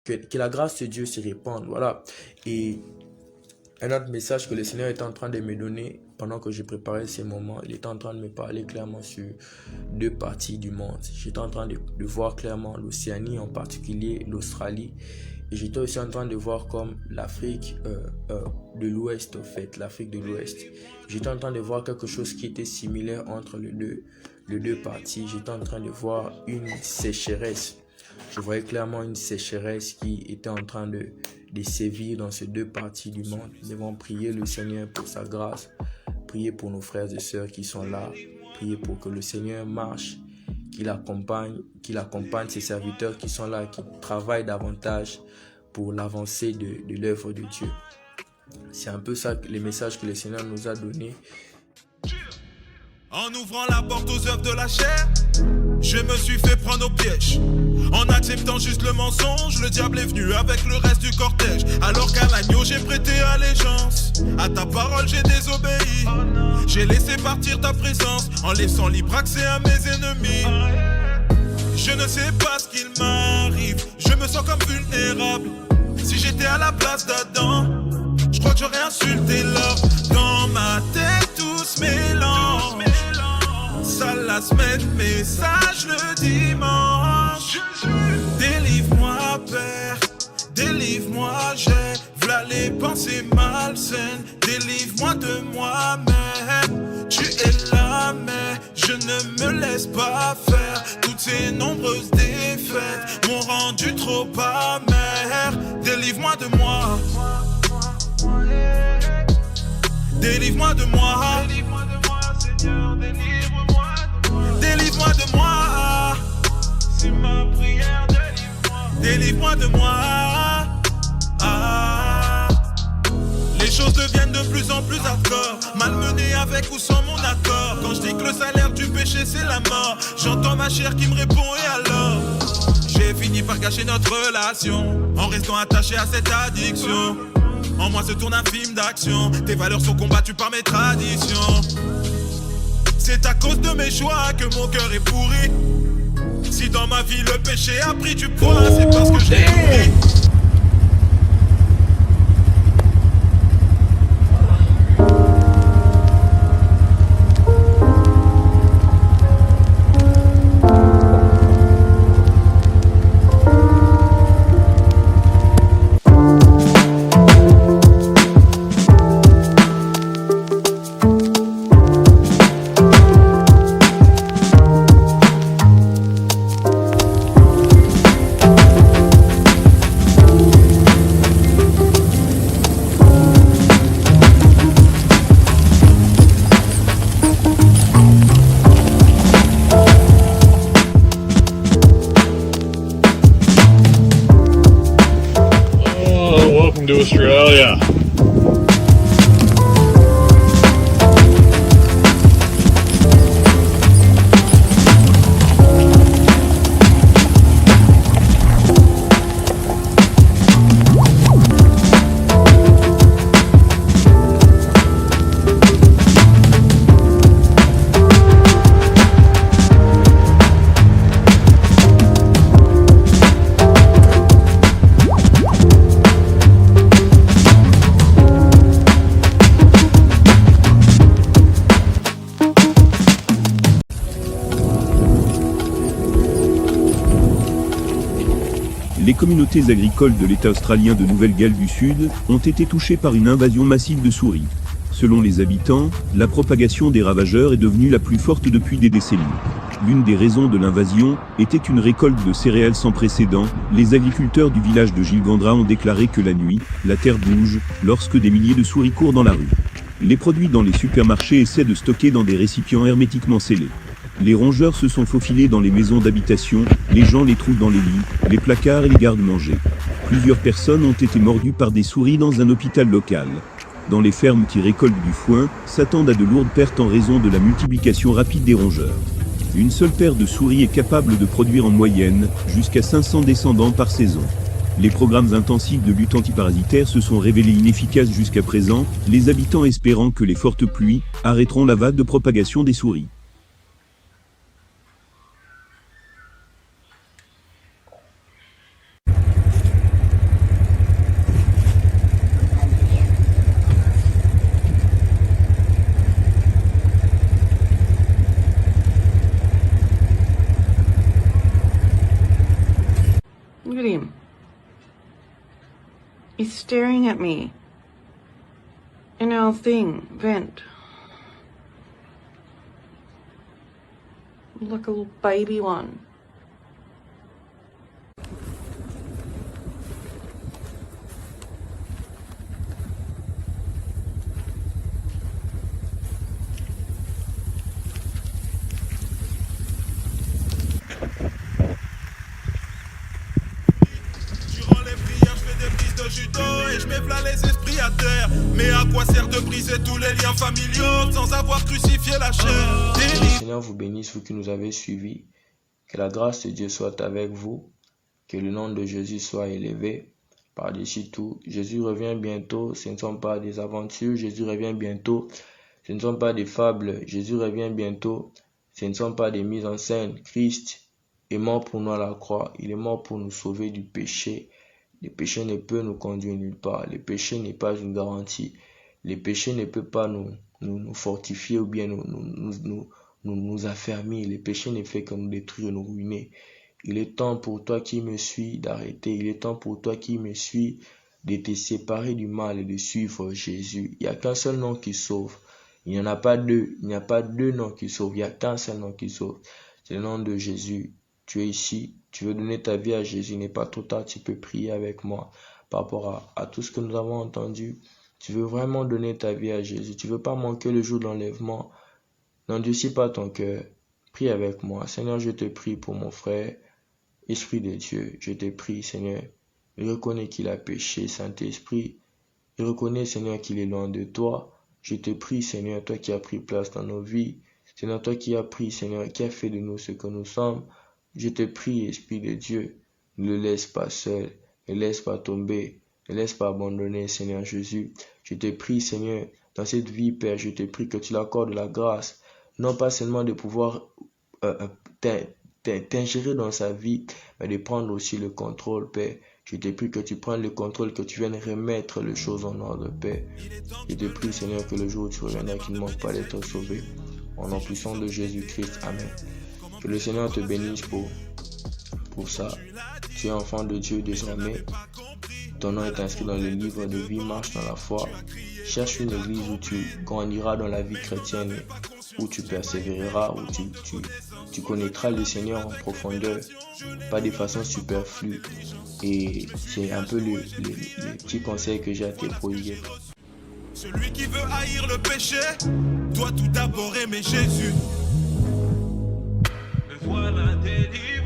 que la grâce de Dieu se répande. Voilà. Et un autre message que le Seigneur était en train de me donner pendant que je préparais ces moments, il était en train de me parler clairement sur deux parties du monde. J'étais en train de voir clairement l'Océanie, en particulier l'Australie. Et j'étais aussi en train de voir comme l'Afrique de l'Ouest, en fait, l'Afrique de l'Ouest. J'étais en train de voir quelque chose qui était similaire entre les deux parties. J'étais en train de voir une sécheresse. Je voyais clairement une sécheresse qui était en train de sévir dans ces deux parties du monde. Nous devons prier le Seigneur pour sa grâce, prier pour nos frères et sœurs qui sont là, prier pour que le Seigneur marche, qu'il accompagne ses serviteurs qui sont là, qui travaillent davantage pour l'avancée de l'œuvre de Dieu. C'est un peu ça les messages que le Seigneur nous a donnés. En ouvrant la porte aux œuvres de la chair, je me suis fait prendre au piège. En acceptant juste le mensonge, le diable est venu avec le reste du cortège. Alors qu'à l'agneau j'ai prêté allégeance, à ta parole j'ai désobéi. J'ai laissé partir ta présence, en laissant libre accès à mes ennemis. Je ne sais pas ce qu'il m'arrive, je me sens comme vulnérable. Si j'étais à la place d'Adam, je crois que j'aurais insulté l'or. Dans ma tête tout se mélange. Sale la semaine, message le dimanche. Délivre-moi, Père, délivre-moi, j'ai v'là les pensées malsaines. Délivre-moi de moi-même. Tu es là, mais je ne me laisse pas faire. Toutes ces nombreuses défaites m'ont rendu trop amer. Délivre-moi de moi. Délivre-moi de moi. Délivre-moi de moi, Seigneur, délivre-moi. Délivre-moi de moi. C'est ma prière, délivre-moi. Délivre-moi de moi. Les choses deviennent de plus en plus hardcore, malmenées avec ou sans mon accord. Quand je dis que le salaire du péché c'est la mort, j'entends ma chair qui me répond et alors j'ai fini par gâcher notre relation, en restant attaché à cette addiction. En moi se tourne un film d'action, tes valeurs sont combattues par mes traditions. C'est à cause de mes choix que mon cœur est pourri. Si dans ma vie le péché a pris du poids, c'est parce que j'ai nourri. To Australia. Les communautés agricoles de l'État australien de Nouvelle-Galles du Sud ont été touchées par une invasion massive de souris. Selon les habitants, la propagation des ravageurs est devenue la plus forte depuis des décennies. L'une des raisons de l'invasion était une récolte de céréales sans précédent. Les agriculteurs du village de Gilgandra ont déclaré que la nuit, la terre bouge, lorsque des milliers de souris courent dans la rue. Les produits dans les supermarchés essaient de stocker dans des récipients hermétiquement scellés. Les rongeurs se sont faufilés dans les maisons d'habitation, les gens les trouvent dans les lits, les placards et les garde-manger. Plusieurs personnes ont été mordues par des souris dans un hôpital local. Dans les fermes qui récoltent du foin, s'attendent à de lourdes pertes en raison de la multiplication rapide des rongeurs. Une seule paire de souris est capable de produire en moyenne jusqu'à 500 descendants par saison. Les programmes intensifs de lutte antiparasitaire se sont révélés inefficaces jusqu'à présent, les habitants espérant que les fortes pluies arrêteront la vague de propagation des souris. he's staring at me in our thing, vent. Like a little baby one. Durant les prières, je fais des prises de judo et je m'effleure les esprits à terre. Mais à quoi sert de briser tous les liens familiaux sans avoir crucifié la chair? Que le Seigneur vous bénisse, vous qui nous avez suivis. Que la grâce de Dieu soit avec vous. Que le nom de Jésus soit élevé par-dessus tout. Jésus revient bientôt. Ce ne sont pas des aventures. Jésus revient bientôt. Ce ne sont pas des fables. Jésus revient bientôt. Ce ne sont pas des mises en scène. Christ est mort pour nous à la croix. Il est mort pour nous sauver du péché. Le péché ne peut nous conduire nulle part. Le péché n'est pas une garantie. Le péché ne peut pas nous fortifier ou bien nous affermir. Le péché ne fait que nous détruire, nous ruiner. Il est temps pour toi qui me suis d'arrêter. Il est temps pour toi qui me suis de te séparer du mal et de suivre Jésus. Il n'y a qu'un seul nom qui sauve. Il n'y en a pas deux. Il n'y a pas deux noms qui sauvent. Il n'y a qu'un seul nom qui sauve. C'est le nom de Jésus. Tu es ici. Tu veux donner ta vie à Jésus. Il n'est pas trop tard. Tu peux prier avec moi par rapport à tout ce que nous avons entendu. Tu veux vraiment donner ta vie à Jésus. Tu ne veux pas manquer le jour de l'enlèvement. N'endurcis pas ton cœur. Prie avec moi. Seigneur, je te prie pour mon frère. Esprit de Dieu, je te prie, Seigneur. Il reconnaît qu'il a péché, Saint-Esprit. Il reconnaît, Seigneur, qu'il est loin de toi. Je te prie, Seigneur, toi qui as pris place dans nos vies. Seigneur, toi qui as pris, Seigneur, qui as fait de nous ce que nous sommes. Je te prie, Esprit de Dieu, ne le laisse pas seul. Ne le laisse pas tomber. Ne le laisse pas abandonner, Seigneur Jésus. Je te prie, Seigneur, dans cette vie, Père, je te prie que tu l'accordes la grâce. Non pas seulement de pouvoir t'ingérer dans sa vie, mais de prendre aussi le contrôle, Père. Je te prie que tu prennes le contrôle, que tu viennes remettre les choses en ordre, Père. Je te prie, Seigneur, que le jour où tu reviendras, qu'il ne manque pas d'être sauvé. Au nom puissant de Jésus-Christ. Amen. Que le Seigneur te bénisse pour ça. Tu es enfant de Dieu désormais. Ton nom est inscrit dans le livre de vie, marche dans la foi. Cherche une église où tu grandiras dans la vie chrétienne, où tu persévéreras, où tu connaîtras le Seigneur en profondeur, pas de façon superflue. Et c'est un peu le petit conseil que j'ai à te prodiguer. Celui qui veut haïr le péché doit tout d'abord aimer Jésus. Me voilà délivré.